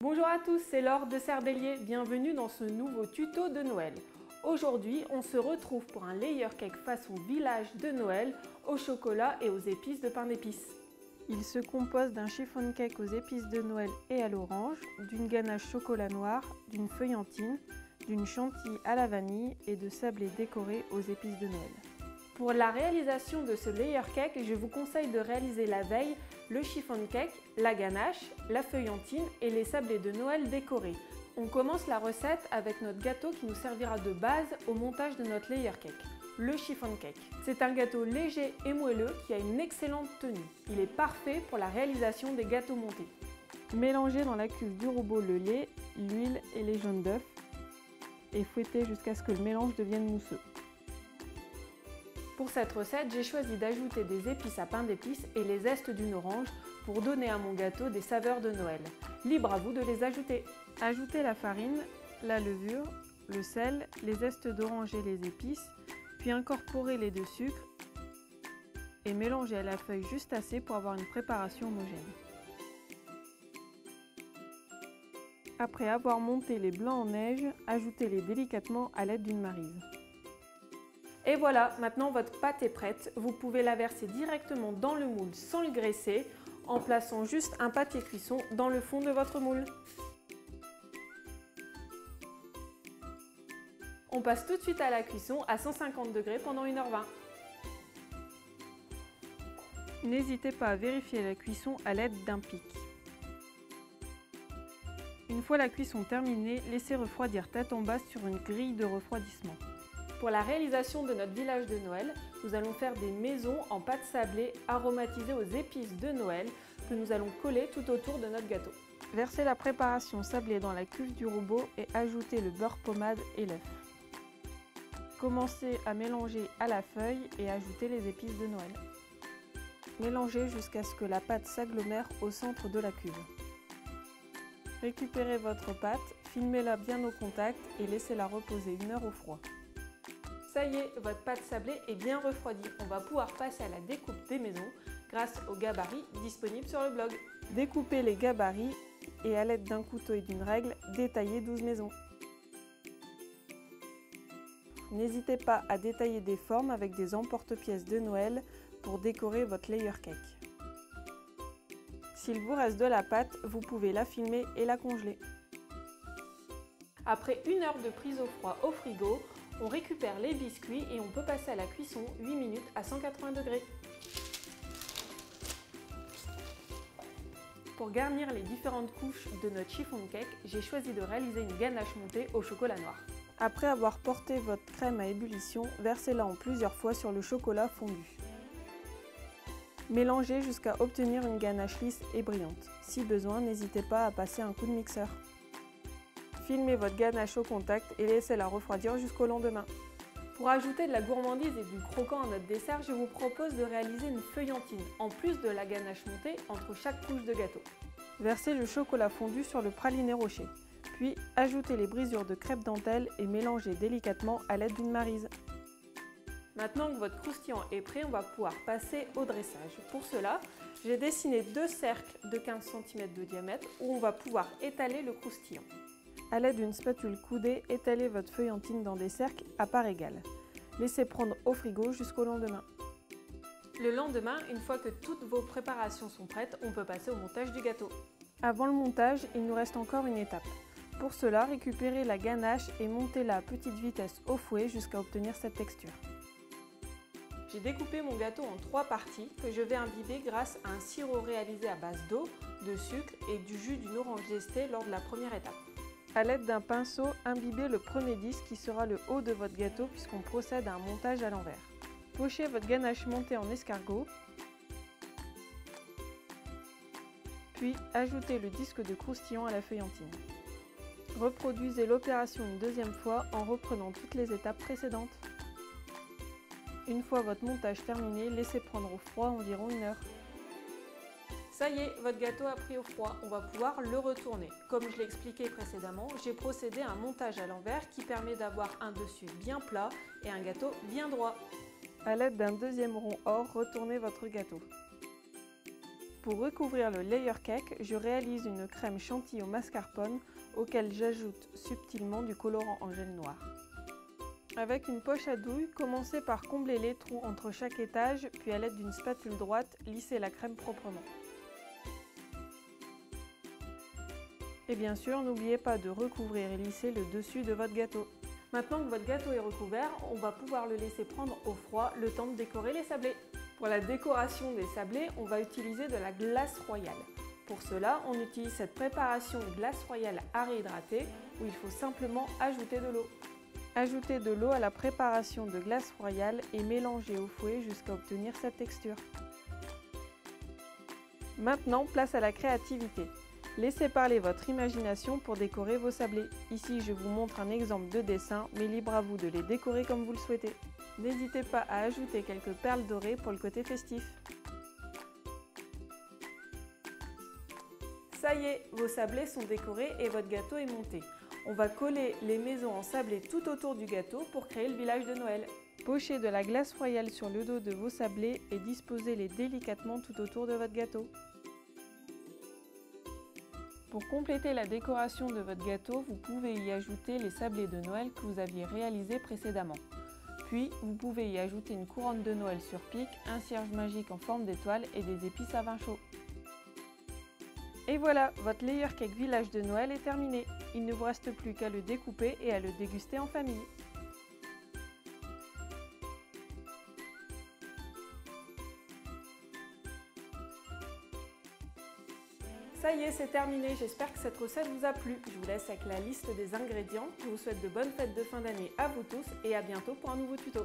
Bonjour à tous, c'est Laure de Serdelier, bienvenue dans ce nouveau tuto de Noël. Aujourd'hui, on se retrouve pour un layer cake façon village de Noël au chocolat et aux épices de pain d'épices. Il se compose d'un chiffon cake aux épices de Noël et à l'orange, d'une ganache chocolat noir, d'une feuillantine, d'une chantilly à la vanille et de sablés décorés aux épices de Noël. Pour la réalisation de ce layer cake, je vous conseille de réaliser la veille le chiffon cake, la ganache, la feuillantine et les sablés de Noël décorés. On commence la recette avec notre gâteau qui nous servira de base au montage de notre layer cake, le chiffon cake. C'est un gâteau léger et moelleux qui a une excellente tenue. Il est parfait pour la réalisation des gâteaux montés. Mélangez dans la cuve du robot le lait, l'huile et les jaunes d'œufs et fouettez jusqu'à ce que le mélange devienne mousseux. Pour cette recette, j'ai choisi d'ajouter des épices à pain d'épices et les zestes d'une orange pour donner à mon gâteau des saveurs de Noël. Libre à vous de les ajouter. Ajoutez la farine, la levure, le sel, les zestes d'orange et les épices, puis incorporez les deux sucres et mélangez à la feuille juste assez pour avoir une préparation homogène. Après avoir monté les blancs en neige, ajoutez-les délicatement à l'aide d'une maryse. Et voilà, maintenant votre pâte est prête. Vous pouvez la verser directement dans le moule sans le graisser en plaçant juste un papier cuisson dans le fond de votre moule. On passe tout de suite à la cuisson à 150 degrés pendant 1h20. N'hésitez pas à vérifier la cuisson à l'aide d'un pic. Une fois la cuisson terminée, laissez refroidir tête en bas sur une grille de refroidissement. Pour la réalisation de notre village de Noël, nous allons faire des maisons en pâte sablée aromatisées aux épices de Noël que nous allons coller tout autour de notre gâteau. Versez la préparation sablée dans la cuve du robot et ajoutez le beurre pommade et l'œuf. Commencez à mélanger à la feuille et ajoutez les épices de Noël. Mélangez jusqu'à ce que la pâte s'agglomère au centre de la cuve. Récupérez votre pâte, filmez-la bien au contact et laissez-la reposer 1 heure au froid. Ça y est, votre pâte sablée est bien refroidie. On va pouvoir passer à la découpe des maisons grâce aux gabarits disponibles sur le blog. Découpez les gabarits et à l'aide d'un couteau et d'une règle, détaillez 12 maisons. N'hésitez pas à détailler des formes avec des emporte-pièces de Noël pour décorer votre layer cake. S'il vous reste de la pâte, vous pouvez la filmer et la congeler. Après 1 heure de prise au froid au frigo, on récupère les biscuits et on peut passer à la cuisson 8 minutes à 180 degrés. Pour garnir les différentes couches de notre chiffon cake, j'ai choisi de réaliser une ganache montée au chocolat noir. Après avoir porté votre crème à ébullition, versez-la en plusieurs fois sur le chocolat fondu. Mélangez jusqu'à obtenir une ganache lisse et brillante. Si besoin, n'hésitez pas à passer un coup de mixeur. Filmez votre ganache au contact et laissez-la refroidir jusqu'au lendemain. Pour ajouter de la gourmandise et du croquant à notre dessert, je vous propose de réaliser une feuillantine, en plus de la ganache montée entre chaque couche de gâteau. Versez le chocolat fondu sur le praliné rocher, puis ajoutez les brisures de crêpe dentelle et mélangez délicatement à l'aide d'une maryse. Maintenant que votre croustillant est prêt, on va pouvoir passer au dressage. Pour cela, j'ai dessiné 2 cercles de 15 cm de diamètre où on va pouvoir étaler le croustillant. A l'aide d'une spatule coudée, étalez votre feuillantine dans des cercles à parts égales. Laissez prendre au frigo jusqu'au lendemain. Le lendemain, une fois que toutes vos préparations sont prêtes, on peut passer au montage du gâteau. Avant le montage, il nous reste encore une étape. Pour cela, récupérez la ganache et montez-la à petite vitesse au fouet jusqu'à obtenir cette texture. J'ai découpé mon gâteau en 3 parties que je vais imbiber grâce à un sirop réalisé à base d'eau, de sucre et du jus d'une orange zestée lors de la première étape. A l'aide d'un pinceau, imbibez le premier disque qui sera le haut de votre gâteau puisqu'on procède à un montage à l'envers. Pochez votre ganache montée en escargot, puis ajoutez le disque de croustillant à la feuillantine. Reproduisez l'opération une deuxième fois en reprenant toutes les étapes précédentes. Une fois votre montage terminé, laissez prendre au froid environ 1 heure. Ça y est, votre gâteau a pris au froid, on va pouvoir le retourner. Comme je l'ai expliqué précédemment, j'ai procédé à un montage à l'envers qui permet d'avoir un dessus bien plat et un gâteau bien droit. A l'aide d'un deuxième rond or, retournez votre gâteau. Pour recouvrir le layer cake, je réalise une crème chantilly au mascarpone auquel j'ajoute subtilement du colorant en gel noir. Avec une poche à douille, commencez par combler les trous entre chaque étage, puis à l'aide d'une spatule droite, lissez la crème proprement. Et bien sûr, n'oubliez pas de recouvrir et lisser le dessus de votre gâteau. Maintenant que votre gâteau est recouvert, on va pouvoir le laisser prendre au froid le temps de décorer les sablés. Pour la décoration des sablés, on va utiliser de la glace royale. Pour cela, on utilise cette préparation glace royale à réhydrater où il faut simplement ajouter de l'eau. Ajoutez de l'eau à la préparation de glace royale et mélangez au fouet jusqu'à obtenir cette texture. Maintenant, place à la créativité. Laissez parler votre imagination pour décorer vos sablés. Ici, je vous montre un exemple de dessin, mais libre à vous de les décorer comme vous le souhaitez. N'hésitez pas à ajouter quelques perles dorées pour le côté festif. Ça y est, vos sablés sont décorés et votre gâteau est monté. On va coller les maisons en sablé tout autour du gâteau pour créer le village de Noël. Pochez de la glace royale sur le dos de vos sablés et disposez-les délicatement tout autour de votre gâteau. Pour compléter la décoration de votre gâteau, vous pouvez y ajouter les sablés de Noël que vous aviez réalisés précédemment. Puis, vous pouvez y ajouter une couronne de Noël sur pic, un cierge magique en forme d'étoile et des épices à vin chaud. Et voilà, votre layer cake village de Noël est terminé. Il ne vous reste plus qu'à le découper et à le déguster en famille. Ça y est, c'est terminé. J'espère que cette recette vous a plu. Je vous laisse avec la liste des ingrédients. Je vous souhaite de bonnes fêtes de fin d'année à vous tous et à bientôt pour un nouveau tuto.